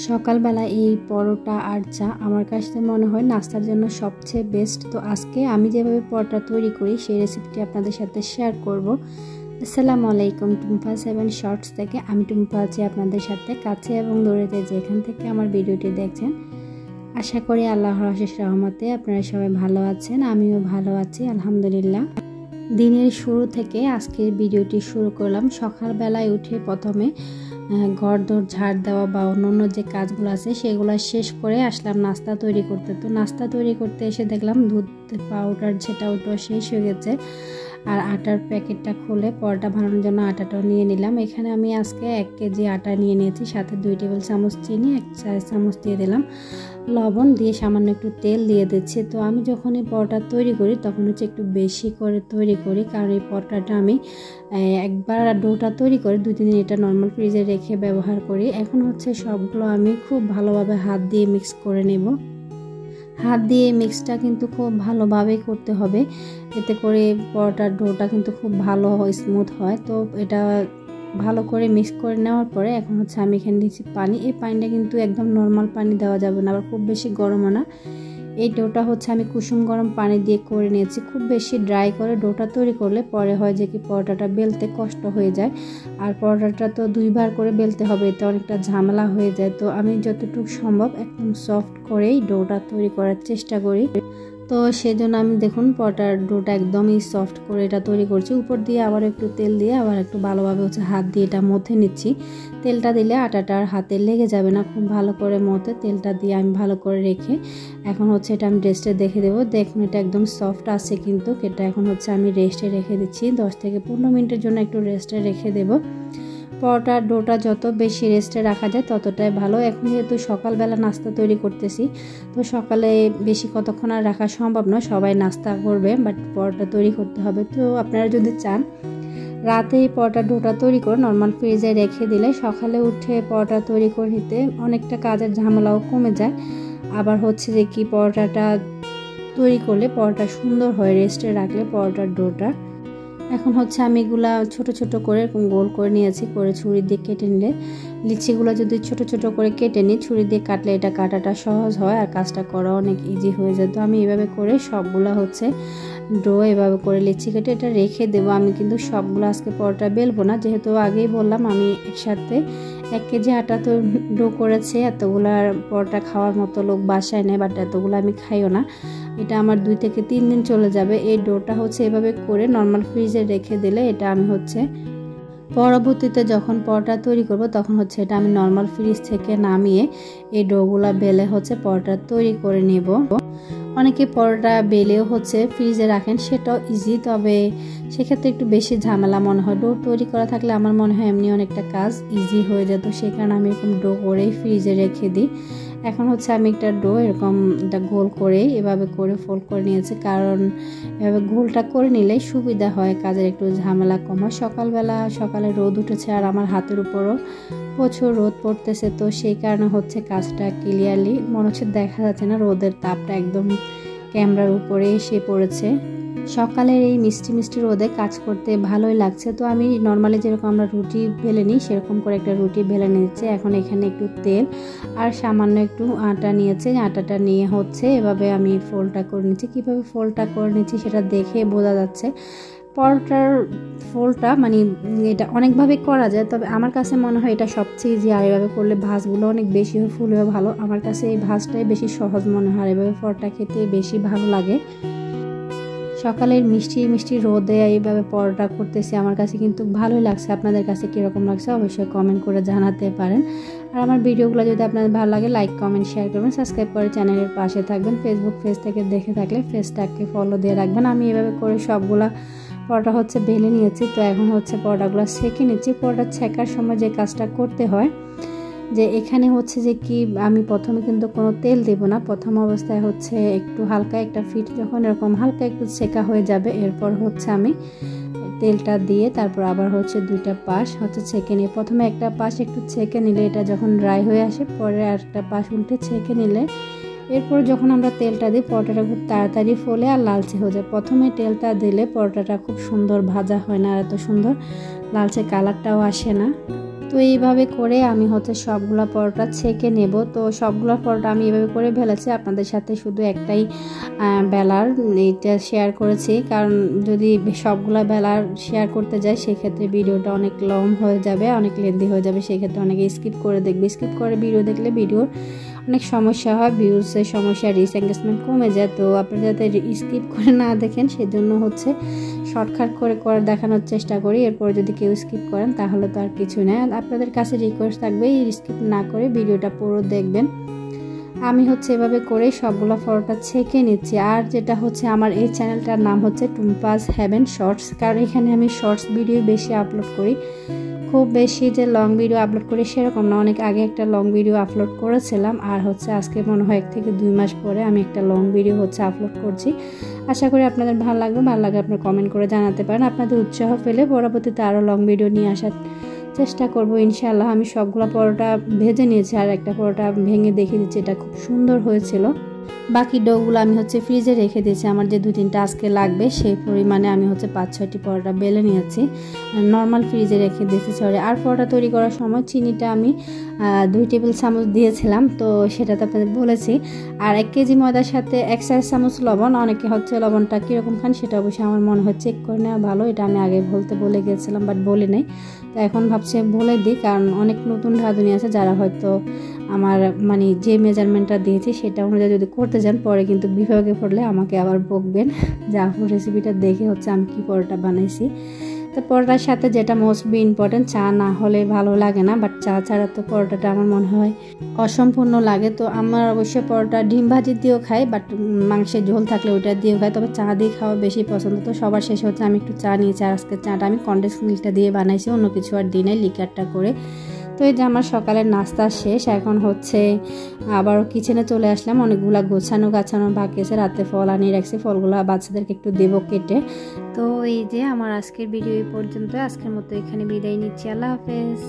সকালবেলা এই পরোটা আর চা আমার কাছে মনে হয় নাস্তার জন্য সবচেয়ে বেস্ট। তো আজকে আমি যেভাবে পরোটা তৈরি করি সেই রেসিপিটি আপনাদের সাথে শেয়ার করব। আসসালামু আলাইকুম, টুম্পা 7 শর্টস থেকে আমি টুম্পা আছি আপনাদের সাথে, কাছে এবং দূরেতে যেখান থেকে আমার ভিডিওটি দেখছেন। আশা করি আল্লাহর অশেষ রহমতে আপনারা সবাই ভালো আছেন, আমিও ভালো আছি আলহামদুলিল্লাহ। দিনের শুরু থেকে আজকের ভিডিওটি শুরু করলাম। সকালবেলায় উঠে প্রথমে ঘরদোর ঝাড় দেওয়া বা অন্য যে কাজগুলো আছে সেগুলো শেষ করে আসলাম নাস্তা তৈরি করতে। তো নাস্তা তৈরি করতে এসে দেখলাম দুধ পাউডার যেটা ওটা শেষ হয়ে গেছে, আর আটার প্যাকেটটা খুলে পরোটা বানানোর জন্য আটাটাও নিয়ে নিলাম। এখানে আমি আজকে 1 কেজি আটা নিয়ে নিয়েছি, সাথে 2 টেবিল চামচ চিনি, 1 চা চামচ দিয়ে দিলাম লবণ, দিয়ে সামান্য একটু তেল দিয়ে দিচ্ছি। তো আমি যখন এই পরোটা তৈরি করি তখন হচ্ছে একটু বেশি করে তৈরি করি, কারণ এই পরোটাটা আমি একবার ডোটা তৈরি করে 2-3 দিন এটা নর্মাল ফ্রিজে রেখে ব্যবহার করি। এখন হচ্ছে সবগুলো আমি খুব ভালোভাবে হাত দিয়ে মিক্স করে নেব। হাত দিয়ে মিক্সটা কিন্তু খুব ভালোভাবে করতে হবে, এতে করে পরোটার ডোটা কিন্তু খুব ভালো হয়, স্মুথ হয়। তো এটা ভালো করে মিক্স করে নেওয়ার পরে এখন হচ্ছে আমি এখানে দিচ্ছি পানি। এই পানিটা কিন্তু একদম নর্মাল পানি দেওয়া যাবে না, আবার খুব বেশি গরমও না। এই ডোটা হচ্ছে আমি কুসুম গরম পানি দিয়ে করে নিয়েছি। খুব বেশি ড্রাই করে ডোটা তৈরি করলে পরে হয় যে কি পরোটাটা বেলতে কষ্ট হয়ে যায়, আর পরোটাটা তো 2 বার করে বেলতে হবে, এতে অনেকটা ঝামেলা হয়ে যায়। তো আমি যতটুকু সম্ভব একদম সফট করেই ডোটা তৈরি করার চেষ্টা করি। তো সেজন্য আমি দেখুন পরোটার ডোটা একদমই সফট করে এটা তৈরি করছি। উপর দিয়ে আবার একটু তেল দিয়ে আবার একটু ভালোভাবে হচ্ছে হাত দিয়ে এটা মথে নিচ্ছি। তেলটা দিলে আটাটার হাতে লেগে যাবে না, খুব ভালো করে মথে তেলটা দিয়ে আমি ভালো করে রেখে এখন হচ্ছে এটা আমি রেস্টে রেখে দেবো। দেখুন এটা একদম সফট আছে, কিন্তু এটা এখন হচ্ছে আমি রেস্টে রেখে দিচ্ছি। 10 থেকে 15 মিনিটের জন্য একটু রেস্টে রেখে দেবো। পরোটার ডোটা যত বেশি রেস্টে রাখা যায় ততটাই ভালো। এখন যেহেতু সকালবেলা নাস্তা তৈরি করতেছি, তো সকালে বেশি কতক্ষণ আর রাখা সম্ভব নয়, সবাই নাস্তা করবে, বাট পরোটা তৈরি করতে হবে। তো আপনারা যদি চান রাতে এই পরোটার ডোটা তৈরি করে নর্মাল ফ্রিজে রেখে দিলে সকালে উঠে পরোটা তৈরি করে নিতে অনেকটা কাজের ঝামেলাও কমে যায়। আবার হচ্ছে যে কি পরোটাটা তৈরি করলে পরোটা সুন্দর হয় রেস্টে রাখলে পরোটার ডোটা। এখন হচ্ছে আমি এগুলা ছোট ছোট করে এরকম গোল করে নিয়েছি, করে ছুরি দিয়ে কেটে নিলে, লিচিগুলো যদি ছোট ছোট করে কেটে নিই ছুরি দিয়ে কাটলে এটা কাটাটা সহজ হয় আর কাজটা করা অনেক ইজি হয়ে যায়। তো আমি এভাবে করে সবগুলা হচ্ছে ডো এভাবে করে লিচি কেটে এটা রেখে দেবো। আমি কিন্তু সবগুলো আজকে পরোটা বেলবো না, যেহেতু আগেই বললাম আমি একসাথে 1 কেজি আটা তো ডো করেছি, এতগুলার পরোটা খাওয়ার মতো লোক বাসায় নেই, বাট এতগুলো আমি খাইও না, এটা আমার 2 থেকে 3 দিন চলে যাবে। এই ডোটা হচ্ছে এভাবে করে নর্মাল ফ্রিজে রেখে দিলে এটা আমি হচ্ছে পরবর্তীতে যখন পরোটা তৈরি করব তখন হচ্ছে এটা আমি নর্মাল ফ্রিজ থেকে নামিয়ে এই ডোগুলা বেলে হচ্ছে পরোটা তৈরি করে নেব। অনেকে পরোটা বেলেও হচ্ছে ফ্রিজে রাখেন, সেটাও ইজি, তবে সেক্ষেত্রে একটু বেশি ঝামেলা মনে হয়। ডো তৈরি করা থাকলে আমার মনে হয় এমনি অনেকটা কাজ ইজি হয়ে যেত, সেই কারণে আমি এরকম ডো করেই ফ্রিজে রেখে দিই। এখন হচ্ছে আমি একটা ডো এরকম একটা গোল করে এভাবে করে ফোল্ড করে নিয়েছি, কারণ এভাবে গোলটা করে নিলে সুবিধা হয়, কাজের একটু ঝামেলা কম হয়। সকালে রোদ উঠেছে আর আমার হাতের উপরও প্রচুর রোদ পড়তেছে, তো সেই কারণে হচ্ছে কাজটা ক্লিয়ারলি মনে হচ্ছে দেখা যাচ্ছে না, রোদের তাপটা একদম ক্যামেরার উপরে এসে পড়েছে। সকালের এই মিষ্টি মিষ্টি রোদে কাজ করতে ভালোই লাগছে। তো আমি নর্মালি যেরকম আমরা রুটি বেলে নিই সেরকম করে একটা রুটি বেলে নিয়েছি। এখন এখানে একটু তেল আর সামান্য একটু আটা নিয়েছি, আটাটা নিয়ে হচ্ছে এভাবে আমি ফোল্ডটা করে নিচ্ছি। কীভাবে ফোল্ডটা করে নিচ্ছি সেটা দেখে বোঝা যাচ্ছে। পরোটার ফোল্ডটা মানে এটা অনেকভাবে করা যায়, তবে আমার কাছে মনে হয় এটা সবচেয়ে ইজি, আর এভাবে করলে ভাঁজগুলো অনেক বেশি ফুলেও ভালো। আমার কাছে এই ভাঁজটাই বেশি সহজ মনে হয়, এভাবে পরোটা খেতে বেশি ভালো লাগে। সকালের মিষ্টি মিষ্টি রোদে এইভাবে পরোটা করতেছি, আমার কাছে কিন্তু ভালোই লাগছে। আপনাদের কাছে কীরকম লাগছে অবশ্যই কমেন্ট করে জানাতে পারেন। আর আমার ভিডিওগুলো যদি আপনাদের ভালো লাগে লাইক কমেন্ট শেয়ার করবেন, সাবস্ক্রাইব করে চ্যানেলের পাশে থাকবেন। ফেসবুক পেজ থেকে দেখে থাকলে পেজটাকে ফলো দিয়ে রাখবেন। আমি এভাবে করে সবগুলা পরোটা হচ্ছে বেলে নিয়েছি। তো এখন হচ্ছে পরোটাগুলো সেঁকে নিচ্ছি। পরোটা ছেঁকার সময় যে কাজটা করতে হয় যে এখানে হচ্ছে যে কি আমি প্রথমে কিন্তু কোনো তেল দেব না, প্রথম অবস্থায় হচ্ছে একটু হালকা একটা ফিট যখন এরকম হালকা একটু সেঁকা হয়ে যাবে এরপর হচ্ছে আমি তেলটা দিয়ে তারপর আবার হচ্ছে 2টা পাশ হচ্ছে ছেঁকে নিয়ে, প্রথমে একটা পাশ একটু ছেঁকে নিলে এটা যখন ড্রাই হয়ে আসে পরে আরেকটা পাশ উল্টে ছেঁকে নিলে এরপর যখন আমরা তেলটা দিই পরোটাটা খুব তাড়াতাড়ি ফোলে আর লালচে হয়ে যায়। প্রথমে তেলটা দিলে পরোটাটা খুব সুন্দর ভাজা হয় না, আর এত সুন্দর লালচে কালারটাও আসে না। তো এইভাবে করে আমি হচ্ছে সবগুলা পরোটা ছেঁকে নেব। তো সবগুলা পরোটা আমি এইভাবে করে ফেলেছি, আপনাদের সাথে শুধু একটাই বেলার এইটা শেয়ার করেছি, কারণ যদি সবগুলা বেলার শেয়ার করতে যাই সেক্ষেত্রে ভিডিওটা অনেক লং হয়ে যাবে, অনেক লেন্দি হয়ে যাবে, সেক্ষেত্রে অনেকে স্কিপ করে দেখবে। স্কিপ করে ভিডিও দেখলে ভিডিওর অনেক সমস্যা হয়, ভিউসের সমস্যা, রিচ এঙ্গেজমেন্ট কমে যায়। তো আপনারা যাতে স্কিপ করে না দেখেন সেজন্য হচ্ছে শর্টকাট করে দেখানোর চেষ্টা করি। এরপর যদি কেউ স্কিপ করেন তাহলে তো আর কিছু না। আপনাদের কাছে রিকোয়েস্ট থাকবে স্কিপ না করে ভিডিওটা পুরো দেখবেন। আমি হচ্ছে এভাবে করে সবগুলো পরোটা ছেঁকে নিচ্ছি। আর যেটা হচ্ছে আমার এই চ্যানেলটার নাম হচ্ছে টুম্পাস হেভেন শর্টস, কারণ এখানে আমি শর্টস ভিডিও বেশি আপলোড করি, খুব বেশি যে লং ভিডিও আপলোড করি সেরকম না। অনেক আগে একটা লং ভিডিও আপলোড করেছিলাম, আর হচ্ছে আজকে মনে হয় 1 থেকে 2 মাস পরে আমি একটা লং ভিডিও হচ্ছে আপলোড করছি। আশা করি আপনাদের ভালো লাগবে, ভালো লাগলে আপনারা কমেন্ট করে জানাতে পারেন। আপনাদের উৎসাহ পেলে পরবর্তীতে আরও লং ভিডিও নিয়ে আসার চেষ্টা করব ইনশাআল্লাহ। আমি সবগুলো পরোটা ভেজে নিয়েছি, আর একটা পরোটা ভেঙে দেখিয়ে দিচ্ছি, এটা খুব সুন্দর হয়েছিল। বাকি ডোগুলো আমি হচ্ছে ফ্রিজে রেখে দিয়েছি, আমার যে 2-3টা আজকে লাগবে সেই পরিমাণে আমি হচ্ছে 5-6টি পরোটা বেলে নিয়েছি, নর্মাল ফ্রিজে রেখে দিয়েছি। আর পরোটা তৈরি করার সময় চিনিটা আমি 2 টেবিল চামচ দিয়েছিলাম, তো সেটা তো আপনাদের বলেছি। আর 1 কেজি ময়দার সাথে 1 চা চামচ লবণ, অনেকে হচ্ছে লবণটা কীরকম খান সেটা অবশ্যই আমার মনে হয় চেক করে নেওয়া ভালো। এটা আমি আগে বলে গিয়েছিলাম, বাট বলি নাই, তো এখন ভাবছি বলে দিই, কারণ অনেক নতুন রাঁধুনি আছে যারা হয়তো আমার মানে যে মেজারমেন্টটা দিয়েছি সেটা অনুযায়ী যদি করতে যান পরে কিন্তু বিভাগে পড়লে আমাকে আবার বকবেন যে আপু রেসিপিটা দেখে হচ্ছে আমি কি পরোটা বানাইছি। তো পরোটার সাথে যেটা মোস্ট বি ইম্পর্টেন্ট, চা না হলে ভালো লাগে না, বাট চা ছাড়া তো পরোটাটা আমার মনে হয় অসম্পূর্ণ লাগে। তো আমার অবশ্যই পরোটা ডিম ভাজি দিয়েও খাই, বাট মাংসের ঝোল থাকলে ওইটা দিয়েও খাই, তবে চা দিয়ে খাওয়া বেশি পছন্দ। তো সবার শেষে হচ্ছে আমি একটু চা নিয়েছি, আর আজকে চাটা আমি কনডেন্স মিল্কটা দিয়ে বানাইছি, অন্য কিছু আর দিনে লিকারটা করে। তো এই যে আমার সকালের নাস্তা শেষ, এখন হচ্ছে আবারও কিচেনে চলে আসলাম। অনেকগুলা গোছানো বাকি আছে, রাতে ফল আনিয়ে রাখছি, ফলগুলো বাচ্চাদেরকে একটু দেবো কেটে। তো এই যে আমার আজকের ভিডিও এই পর্যন্ত, আজকের মতো এখানে বিদায় নিচ্ছি। আল্লাহ হাফেজ।